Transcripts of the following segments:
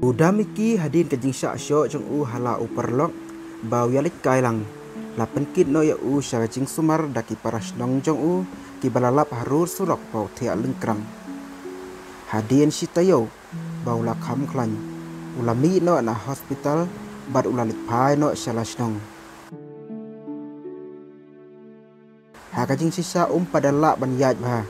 Udamiki hadin ke jing syak syok jong hala uperlok bau yalik kailang la penkit no ya sya jing sumar daki paras nong jong ki balalap harur surok bau tia lengkrang hadin sitayo bau la kham klan ulami no na hospital bat ulalik pai no shalas nong haka jing sisa padala ban yaj ba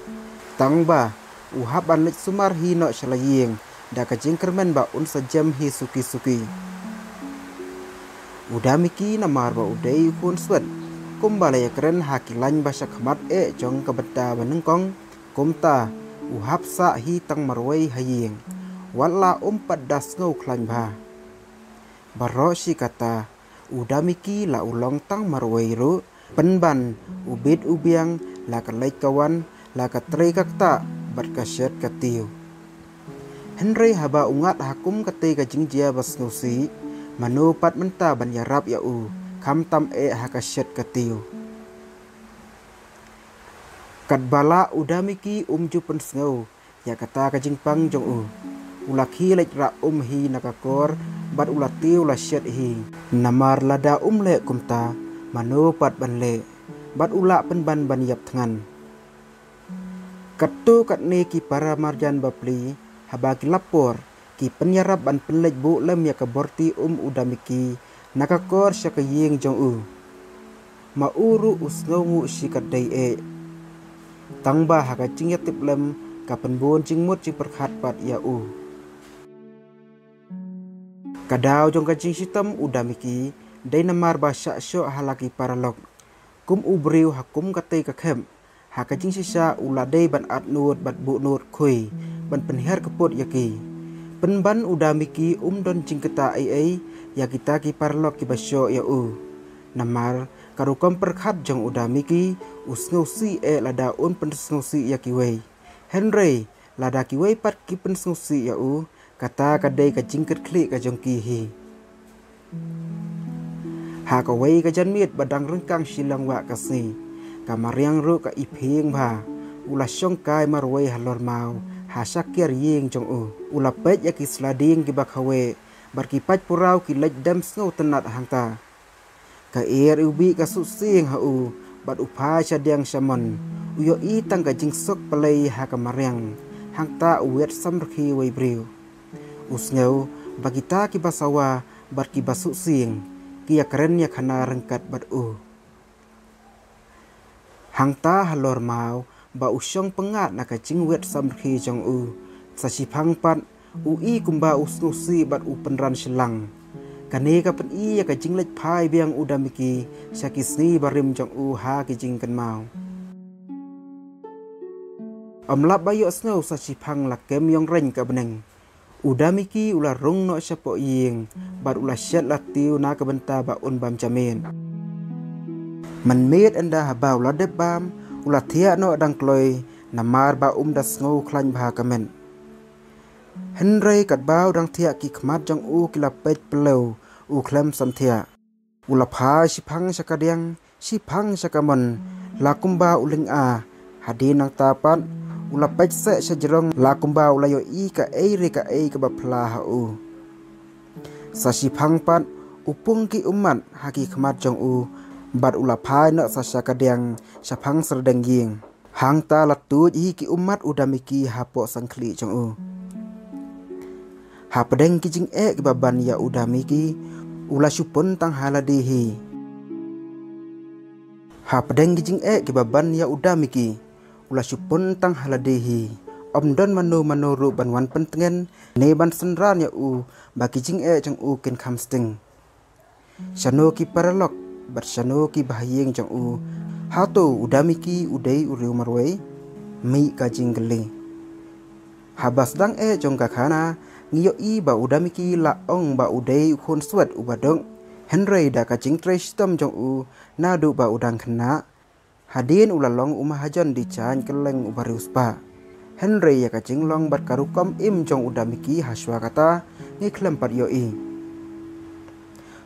tang ba uhab ban lik sumar hi no shalaying da kajing kermen ba sajam hi suki udamiki namar ba udai kun swat kumbala ya keren hakilan ba khmat jong kabeda banengkong kumta uhab sa hi tang marwai haying wala padas ngau klan ba baro si kata udamiki la ulong tang marwai ru penban ubit ubiang la kalai kawan la katrei kakta bat kasyat katiu Henry haba ungat hakum kate kajing jia bas ngusi manu pat menta ban yarap ya kam tam hakasyat katiu kat bala udamiki jupen sngau ya kata kajing pang jong ulaki lek ra hi nakakor bat ulatiu la syat hi namar lada le kumta manu pat ban le bat ula penban ban yap tngan katu kat ne ki para marjan bapli habagi lapor ki penyarap ban penlej bu lem ya kaborti udamiki nakakor sya kaying jong mauru usngongu sikadai tangba haka cing yatip lem kapen bon cing mut cing perkhat pat ya kadau jong kajing sitam udamiki dai namar ba syak syok halaki paralok kum ubriu hakum katai kakhem hakajing sisa uladai ban at nut bat bu nut khui ban penher keput yaki penban udamiki don cingketa ai ya kita ki parlok ki basyo ya namar karukam perkhat jong udamiki usngausi lada pensngausi yaki wei Henry lada ki wei pat ki pensngausi ya kata kadai ka jingket klik ka jong ki hi haka wei ka janmiet badang rengkang silang wa kasi kamariang ru ka iping ba ula syongkai marwei halor mau hasakir ying jong ula pet yaki slading ki bakhawe barkipat purau ki lej dam snow tenat hangta ka ubi ka susing bat upa syadiang syaman uyo tang ka jingsok pelai ha kamariang hangta uwet samrki wei briu usngau bagita ki basawa barki basusing ki ya keren ya khana rengkat bat hangta halor mau ba usyong pengat na kacing wet samrhi jong sashi phangpat kumba usnusi bat penran selang kane ka pen ya kacing lej phai biang udamiki syakisni barim jong ha kijing kan mau amlap bayo snow sashi phang lakem yong reng ka beneng udamiki ula rung no syapo ying bat ula syat latiu na kabenta ba bam jamin manmet anda habau la debam ula thia no dang kloi namar ba das ngau klan bha kamen Henry kat bau dang thia ki khmat jong kila pet pelo klem sam thia ula pha siphang sakadiang siphang sakamon lakumba uling hadin nang tapat ula pet se sajrong lakumba ulayo ka re ka ka bapla sa siphang pat upung ki umat haki khmat jong bat ula phai na sa sakadiang saphang serdeng ying hangta latu hi ki umat udamiki hapo sangkli jong hapdeng ki jing ki baban ya udamiki ula supun tang haladihi hapdeng ki jing ki baban ya udamiki ula supun tang haladihi don manu ru ban wan pentengen ne ban senran ya baki jing jong ken khamsting shano ki paralok bat shano ki bahayeng jong hato udamiki udai uriu marwei mi ka jingle habas dang jong ka khana ngiyo ba udamiki la ong ba udai khon swat ubadong Henry da ka jing trestom jong nadu ba udang khna hadin ulalong hajan di chan keleng ubarius pa Henry ya ka jing long bat karukom jong udamiki haswa kata ngi klem pat yo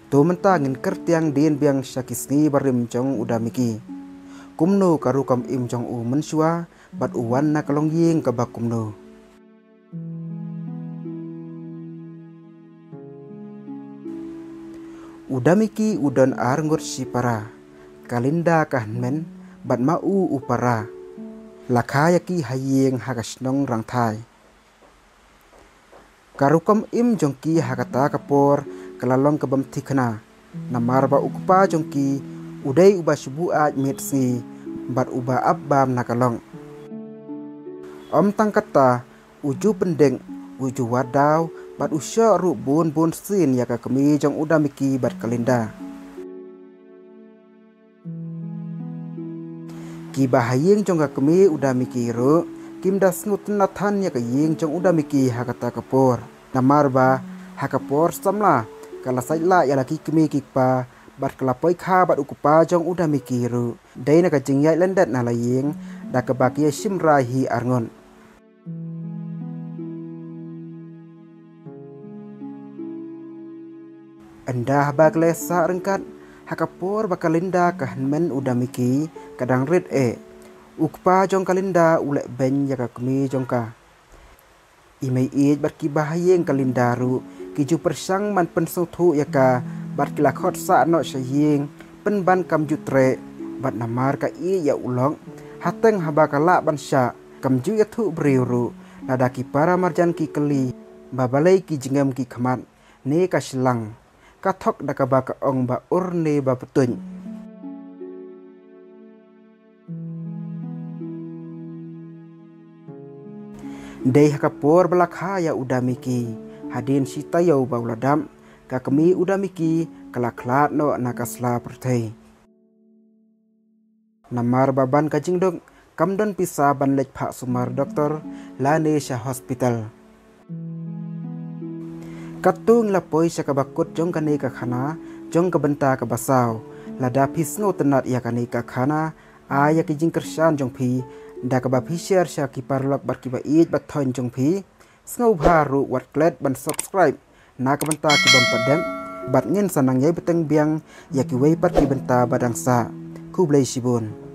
tu mentangin kertiang din biang syakisni barim jong udamiki kumno karukam jong mensua bat uwan na kalong ying ka bakumno. Udamiki udon arngur sipara. Kalinda kahnmen bat mau upara. Lakayaki hayeng hagasnong rangthai. Karukom im jongki hakata kapor kalalong kabam tikna. Namarba ukupa jongki udai uba subu aj mitsi bat uba abbam nakalong. Om tangkata uju pendeng uju wadaw bat usya ru bun sin yaka kemi jong udamiki bat kalinda. Ki bahayeng jong ka kemi udamiki ru kim das ngut nathan yaka yeng jong udamiki hakata kapor. Namarba hakapor samla kala saila yalaki kemi kikpa bat kelapoi kha bat ukupa jong udamiki ru. Dai naka jingyai lendat nalayeng da kebakia simrahi arngon. Endah bakle sa rengkat hakapor bakalinda kahnmen udamiki kadang rit ukpa jong kalinda ulek ben yaka kemi jongka. Imei ij bat ki bahayeng kalinda ru kiju persang man pensuthu yaka bat kilakot sa no sayeng penban kam jutre bat namar ka i ya ulong hateng habakala bansya kamju yathu briuru ladaki para marjan ki keli babalai ki jingam ki khamat ne ka silang kathok dakaba ka ong ba urne ba petuny. Dei hakapor balakha ya udamiki hadin sitayau bauladam ka kemi udamiki kalaklat no nakasla perthei. Namar baban ka jingdong kamdon pisa ban lek phak sumar doktor Lanesha Hospital. Katung lapoi sa kabakut jong kani ka khana jong kabenta ka basaw lada pisngo tenat ya kani ka khana aya ki jing kersan jong phi da ka ba phi share sha ki parlok bat ki ba ij bat thon jong phi sngo bharu wat klet ban subscribe na kabenta ki bam padem bat ngin sanang yai beteng biang ya ki wei pat ki benta badang sa ku blai sibun.